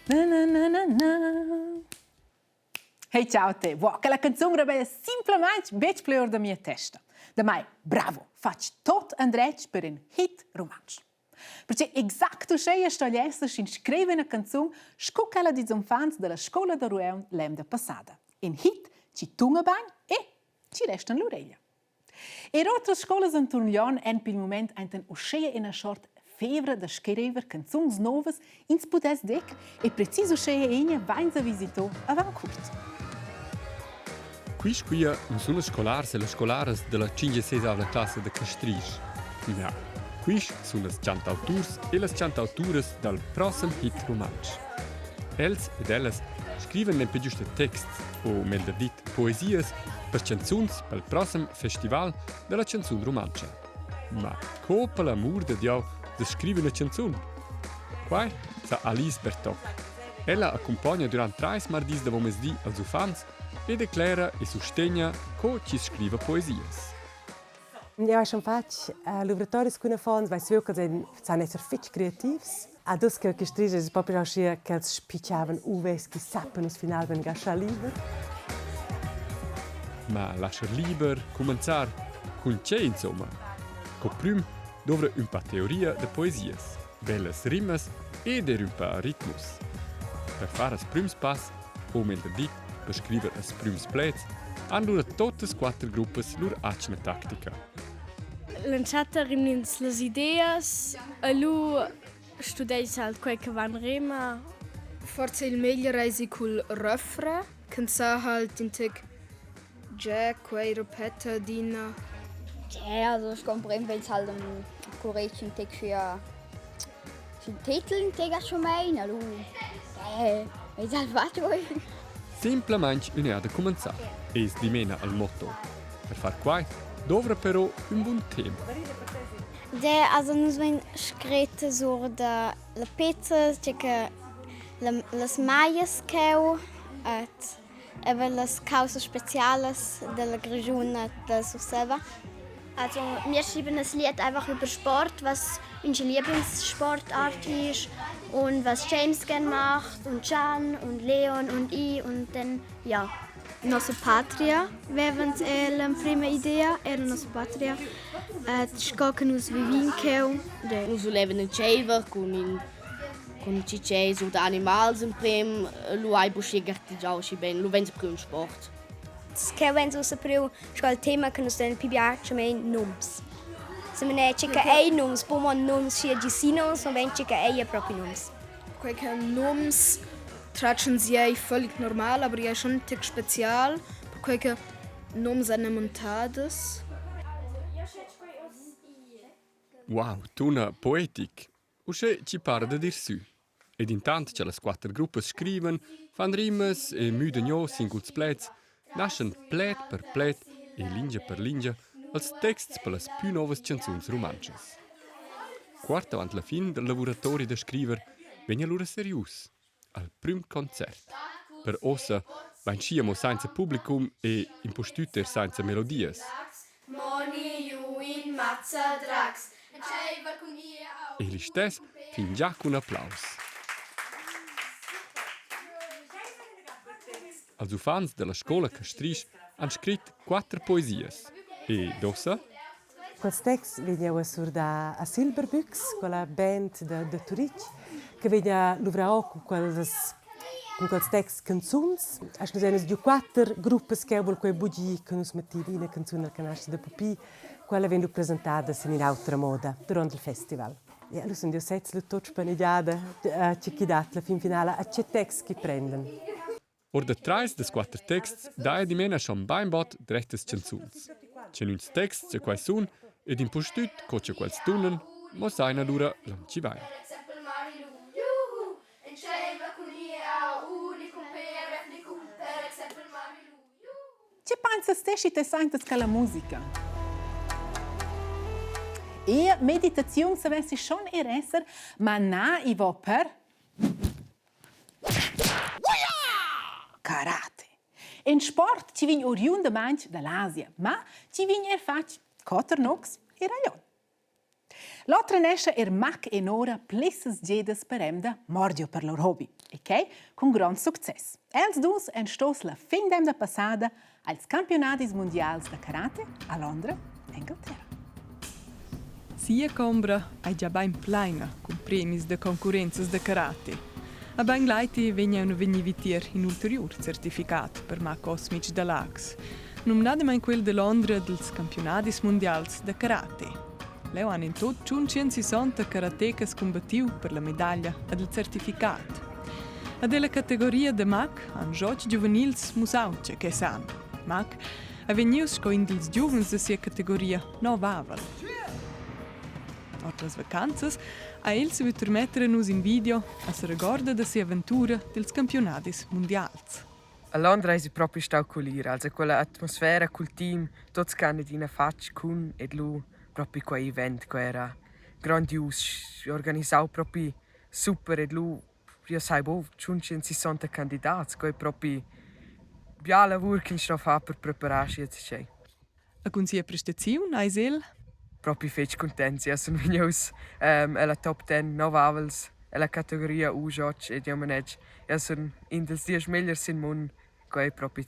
Na, na, na, na, na. Hey, ciao te! Wow, che la canzone era semplicemente bec pleur da mia testa. Da mai, bravo, faccio tot andretg per un hit romanzo. Perché esatto se sto lessa si scrive una canzone scoccala di zonfans della scuola da Rueun l'emda passata. Un hit ci tunga bang e ci resta l'orecchia. E altre scuole in Turnion hanno per il momento uscito in una sorta febbre da scrivere canzoni nuove in spodès dec e preciso uscire in vains a visitò a Vancouver. Qui non sono scolari e le scolare della 5-6 classe di Castries. Ja, qui sono le cantautori e le cantauture del prossimo hit romanzo. Els ed elles scrivono non più giusto texti, o meglio dit poesie, per canzoni per il prossimo festival della canzone romancia. Ma per l'amor di Dio di scrivere una canzone? Qua è Alice Bertoc. Ella accompagna durante 3 martedì da pomesdì als ufans e declara e sostegna che ci scrive poesie. Ja, ho schon fatto laboratori con fons, vai sveu che sono essere fitch creativs. Adus che strisce è proprio così che spicciavano uves che sappiano final ben gascia liber. Ma lasciar liber cominciare con c'è insomma. Con prim dovre un pa teoria de poesie, belles rimes e der un pa ritmus. Per fare il primo passo, o meglio dit, per scrivere il primo plezz, hanno tutte le 4 gruppe loro acne tattica. Lanciata rimnins las ideas, a lu studeis halt quel che van rema. Forse il meglio reisi col refrain, canzà halt in tec Jack, quei repeta dina. Ja, also ich comprendo, wenn es halt corretto in tec für Titel in tec schon mein, also es halt was voi. Semplicemente un'idea da cominciare e si dimena al motto. Per far qua dovre però un buon tema. Also nos ven screte sur da la pizza, che las maias cheu et eva las causas speciales della Grigione da Surselva. Also wir schreiben das Lied einfach über Sport, was unsere Lieblingssportart ist und was James gerne macht und Can und Leon und ich und dann ja. Nossa pátria, vevens é a primeira ideia, era nossa pátria. Escoca nos vivinkeu. Nos leva na cheva com chichês ou animais em prem, lo ai buchega artijau si ben, lo vens per un sport. Che vens usa per il tema che nos den piace me noms. Se me ne chica ei noms, po mon noms sia gisino, so ven chica ei proprio noms. Quei noms tratschen sie völlig normal, aber ja schon ein Tick spezial. Quei noms sind montadas. Wow, tuna poetic. Usce ci pare da dir su. Ed intanto che le 4 gruppe scriven, fan rimes e müden singuls plets, nascen plet per plet e lingia per lingia als texts per las più novas canzuns romances. Quarta avant la fin del laboratori da scriver, vegna lura serius, al prim concert. Per ossa, vain sciamo senza publicum e impostüter senza melodies. Moni ju in mazza drax, E l'istes fin già con applaus. Els ufans della scola Castries han scritto 4 poesies. E dossa? Quels text vegna sur da a Silberbüchs, quella band da Turic, che vegna luvrao con quels text canzuns. As nos enes 4 gruppes che vol quei bugi che nos mettivi in canzone al canasce da Pupi, quella vendu presentata in altra moda durante il festival. E allora sono 7 tot spanigliada, ci chidat la fin finale a che text che prendono. Or de 3 des 4 texts dae di mena schon beim bot drechtes canzuns. C'è un text c'è quai sun ed in postüt co c'è quels tunnen, mo saina lura lam ci vai. Che pensa stessi te sentes che la musica? E meditazione savessi schon esser, ma na i vo per karate. In sport ci vin oriundamente dall'Asia, ma ci vin fatto cotter nox e raglion. L'altra nesce Mac e Nora plesses gedes per em da mordio per lor hobby. E che con gran success. Els dus en stos la fin d'em passada als campionatis mondials de karate a Londra, Inghilterra. Sia combra è già ben plena con premis de concorrenze de karate. A ben leiti vengono vitier in ulterior certificat per ma cosmic de lax. Nominadema in quel de Londra dels campionatis mondials de karate. Leo hanno in tot 160 karatecas combattiu per la medaglia ed il certificat. A della categoria de MAC han giochi giovanils musauce che san. MAC ha vegnius sco in dels giovens de sia categoria novavel. Otras vacanzas, a el si mettere nus in video a se recorda da sia avventura dels campionatis mondials. A Londra è proprio stau colir, also quella atmosfera col team, tots canne dina fatg cun ed lu proprio quei event che era grandios, organizzau proprio super ed lu io sai bo 160 candidati, che è proprio bia lavoro che sto fa per prepararsi etc. A con sia prestazione Aisel proprio feci contenti, sono venuti alla top 10 novavels, alla categoria U-Judge e Diamanege. Sono in dels 10 migliori in mondo, che è proprio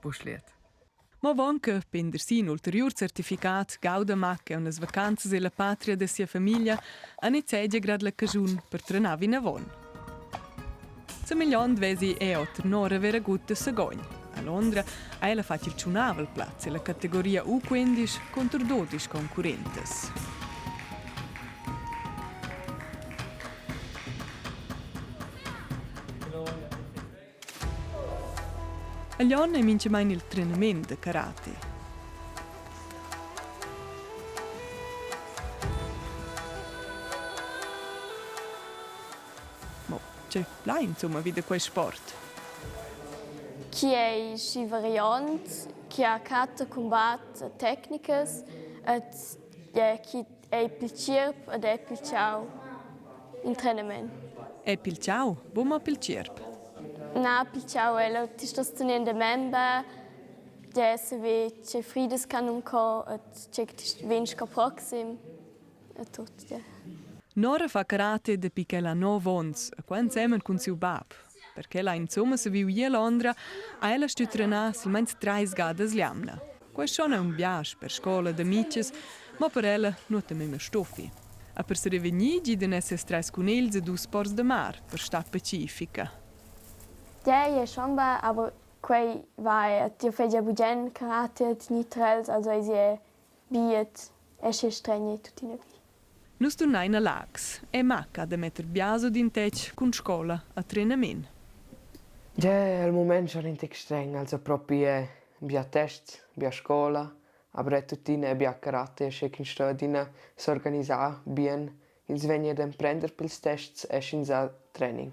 buschliet. Ma vanche pendersi un ulterior certificat gauda macche unas vacanze e la patria de sia famiglia a nezegia grad la cagiun per trenavi navon. Se milion vesi e ottenore vera gutta segogn. A Londra ella fa il ciunavel platz e la categoria U15 contro 12 concorrentes. A Lion è mince mai il trenamento de karate. Ma c'è là insomma vide quel sport. Chi è si variant, chi ha cata combat tecnicas, chi è pilcirp ed è pilciau in trenament. È pilciau, boma pilcirp. Na pilciau è la tistostenende member, der se ve c'è frides canunco et c'è venska proxim e tutto. Nora fa karate de pichela 9 ons, a quan semen con siu bab. Perché la insomma se viu a Londra, a ella stu trenar silmeins 3 gadas liamna. Questo è un viaggio per scuola de amiches, ma per ella non è meno stoffi. A per se revenigi de nesses 3 cunels e 2 sports de mar, per sta pacifica. Ja, schon ba, aber quei vai, ti fai bugen karate, nitrels, also è biet, esce strenge tutti ne. Nus tornai na Lax, e macca da metter biaso d'intec con scola a trenament. Ja, al moment sono in tec streng, also proprio bia test, bia scola, aber tuttine bia karate, che in stadina s'organizza bien, ils venien dem prender pils tests e scinza training.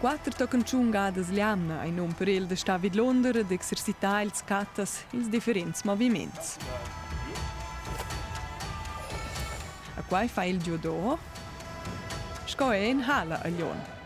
4 tocan ciungadas liamna ai non per el de sta vid Londra ed exercitar ils catas ils differents moviments. A quai fa il judo, sco è in hala a Lion.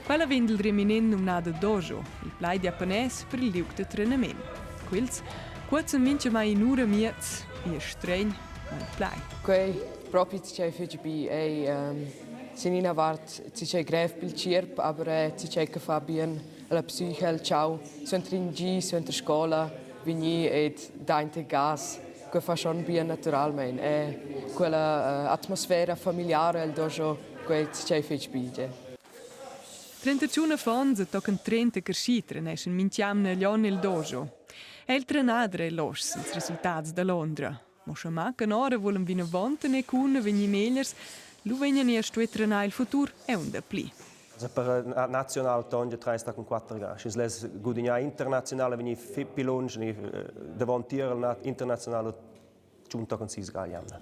Quella vende il reminent nominada dojo, il plai di appanès per il liuc de trenament. Quils, quazza mince mai in ura miez, e streng, ma il plai. Quei proprio c'è FGB e Sinina vart ci c'è greve pilcirp, aber ci c'è che fa bien la psiche, il ciao, suontra in G, suontra scuola, vigni ed dainte gas, che fa schon bien naturalmente. E quella atmosfera familiare, il dojo, che ci c'è FGB. 31 fons tocan 30 crescitre, nescen mintiamna Lion il dojo. E il trenadre los, ils risultats da Londra. Moscia maca ora volen vina vonta ne cuna vegni megliers, lu vegnan erst tu trenare il futur e un da pli. Per nazionale tonge 3-4 gas. Es les gudigna internazionale veni pilonge ni davantier al internazionale giunta con 6 gagliamna.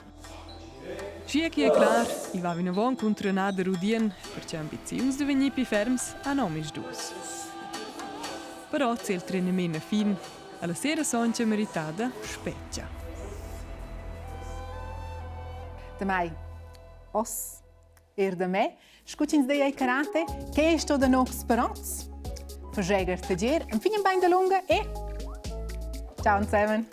Scia che è clar, il va vina von con trenare rudien, perché ambizions de vegni pi ferms a nomis dus. Però c'è il trenamento fin, alla sera sonce meritata speccia. Da mai, os da me, scucins de ai karate, che è sto da nox speranz. Verzeger tagier, un fin in bain da lunga e ciao insieme.